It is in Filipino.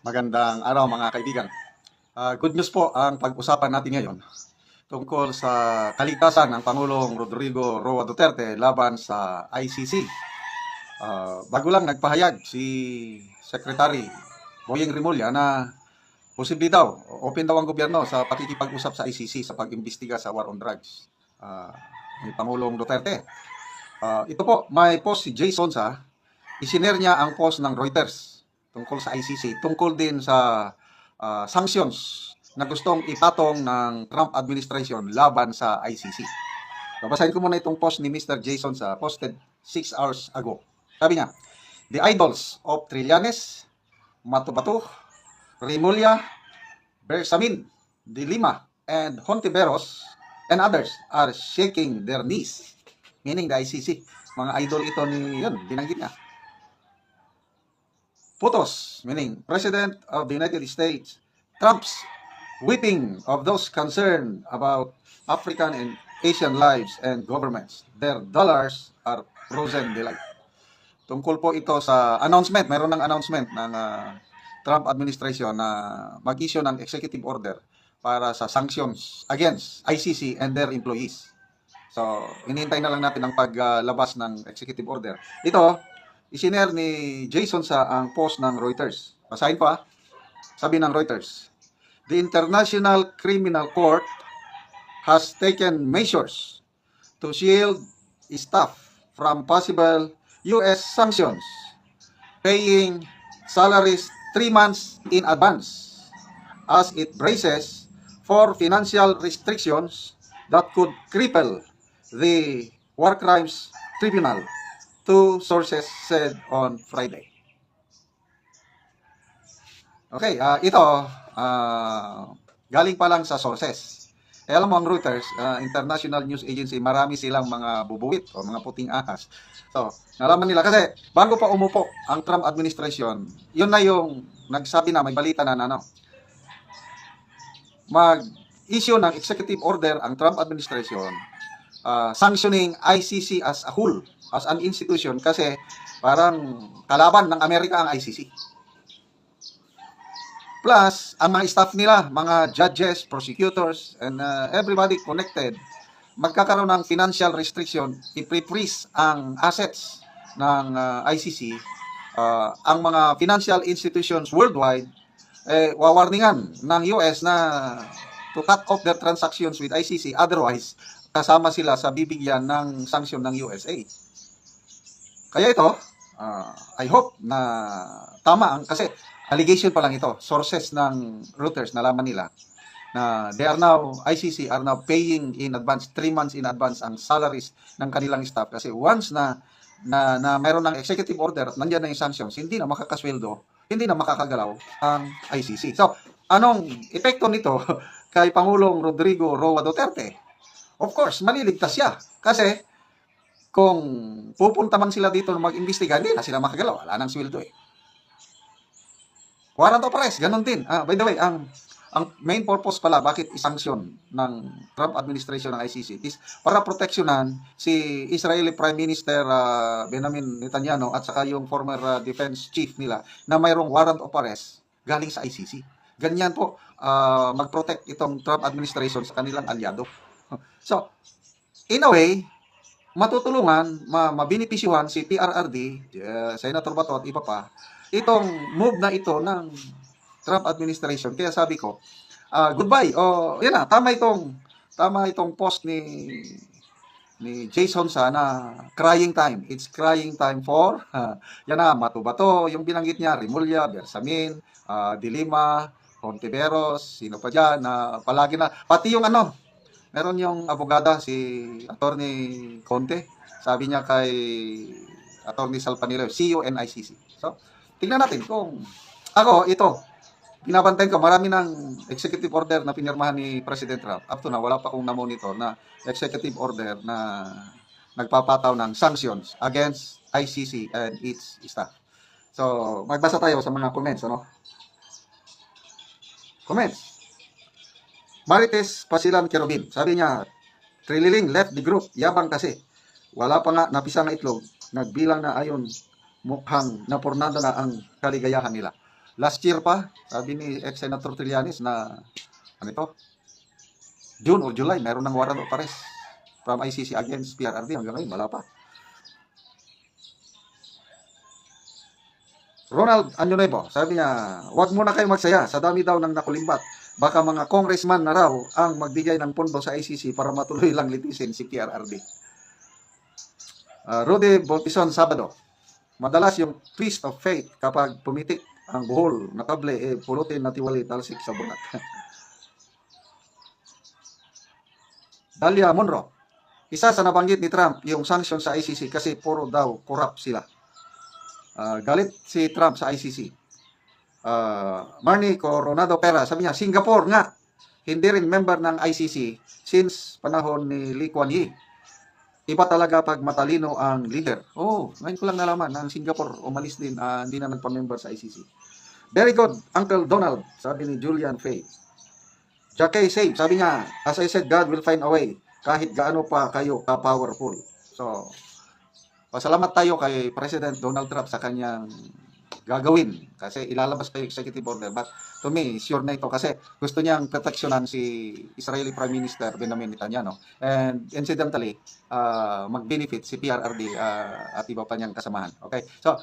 Magandang araw mga kaibigan. Good news po ang pag-usapan natin ngayon tungkol sa kalikasan ng Pangulong Rodrigo Roa Duterte laban sa ICC. Bago lang nagpahayag si Secretary Boyeng Rimulya na posible daw, open daw ang gobyerno sa pakikipag-usap sa ICC sa pag-imbestiga sa war on drugs ni Pangulong Duterte. Ito po, may post si Jason sa isinare niya ang post ng Reuters tungkol sa ICC, tungkol din sa sanctions na gustong ipatong ng Trump administration laban sa ICC. So, basahin ko muna itong post ni Mr. Jason sa posted 6 hours ago. Sabi niya, the idols of Trillanes, Matubato, Rimulya, Bersamin, De Lima, and Hontiveros, and others are shaking their knees. Meaning the ICC. Mga idol ito ni, yun, binanggit niya. Putos, meaning President of the United States, Trump's weeping of those concerned about African and Asian lives and governments. Their dollars are frozen delight. Tungkol po ito sa announcement, mayroon ng announcement ng Trump administration na mag-issue ng executive order para sa sanctions against ICC and their employees. So, hinihintay na lang natin ang paglabas ng executive order. Ito, isinare ni Jason sa ang post ng Reuters. Basahin ko Sabi ng Reuters, the International Criminal Court has taken measures to shield staff from possible U.S. sanctions, paying salaries 3 months in advance as it braces for financial restrictions that could cripple the War Crimes Tribunal, two sources said on Friday. Okay, ito, galing pa lang sa sources. Alam mo ang Reuters, international news agency, marami silang mga bubuwit o mga puting ahas. So, nalaman nila kasi bago pa umupo ang Trump administration, yun na yung nagsabi na, may balita na mag-issue ng executive order ang Trump administration sanctioning ICC as a whole, as an institution, kasi parang kalaban ng Amerika ang ICC. Plus, ang mga staff nila, mga judges, prosecutors, and everybody connected, magkakaroon ng financial restriction, i-freeze ang assets ng ICC, ang mga financial institutions worldwide, wawarningan ng US na to cut off their transactions with ICC, otherwise, kasama sila sa bibigyan ng sanction ng USA. Kaya ito, I hope na tama kasi allegation pa lang ito, sources ng Reuters, nalaman nila na ICC are now paying in advance, 3 months in advance ang salaries ng kanilang staff kasi once na mayroon ng executive order at nandiyan na yung sanctions, hindi na makakasweldo, hindi na makakagalaw ang ICC. So, anong epekto nito kay Pangulong Rodrigo Roa Duterte? Of course, maliligtas siya kasi kung pupunta man sila dito na mag-imbestiga, hindi na sila makagalaw, wala nang sweldo Warrant of arrest, ganun din. By the way, ang main purpose pala bakit isanksyon ng Trump administration ng ICC is para proteksyonan si Israeli Prime Minister Benjamin Netanyahu at saka yung former defense chief nila na mayroong warrant of arrest galing sa ICC. Ganyan po mag-protect itong Trump administration sa kanilang alyado. So, in a way, matutulungan, mabinipisyuhan si PRRD, Senator Bato at iba pa, itong move na ito ng Trump administration. Kaya sabi ko, goodbye. Yan na, tama itong post ni Jason sa na crying time. It's crying time for yan na, Matubato, yung binanggit niya, Rimulya, Bersamin, De Lima, Hontiveros, sino pa dyan, palagi na, pati yung meron yung abogada, si Attorney Conte, sabi niya kay Attorney Salpanilo, CUNICC. So, tingnan natin kung ito, binabantayan ko, marami ng executive order na pinirmahan ni President Trump. Up to now, wala pa akong na-monitor na executive order na nagpapataw ng sanctions against ICC and its staff. So, magbasa tayo sa mga comments, Comments. Marites Pasilan Kerubin, sabi niya, Trililing left the group, yabang kasi. Wala pa nga napisa ng itlog, nagbilang na ayon mukhang napurnada na ang kaligayahan nila. Last year pa, sabi ni ex-Senator Trillanes na, ano ito, June or July, meron ng warrant of arrest from ICC against PRRD. Hanggang ngayon, wala pa. Ronald Añonevo, sabi niya, wag muna kayo magsaya sa dami daw ng nakulimbat. Baka mga congressman na raw ang magbigay ng pondo sa ICC para matuloy lang litisin si PRRD. Rudy Boltison Sabado, madalas yung twist of fate kapag pumitik ang buhol na kable, pulutin na tiwali talsik sa bunak. Dalia Monro, isa sa nabanggit ni Trump yung sanction sa ICC kasi puro daw corrupt sila. Galit si Trump sa ICC. Marnie Coronado Pera, sabi niya, Singapore nga, hindi rin member ng ICC since panahon ni Lee Kuan Yew. Iba talaga pag matalino ang leader. Ngayon ko lang nalaman, ang Singapore umalis din, hindi na nagpa-member sa ICC. Very good, Uncle Donald, sabi ni Julian Fay. Jackie Save, sabi niya, as I said, God will find a way, kahit gaano pa kayo ka-powerful. So, pasalamat tayo kay President Donald Trump sa kanyang gagawin kasi ilalabas pa yung executive order, but to me, sure na ito kasi gusto niyang proteksyonan si Israeli Prime Minister Benjamin Netanyahu, and incidentally mag-benefit si PRRD at iba pa niyang kasamahan. Okay, so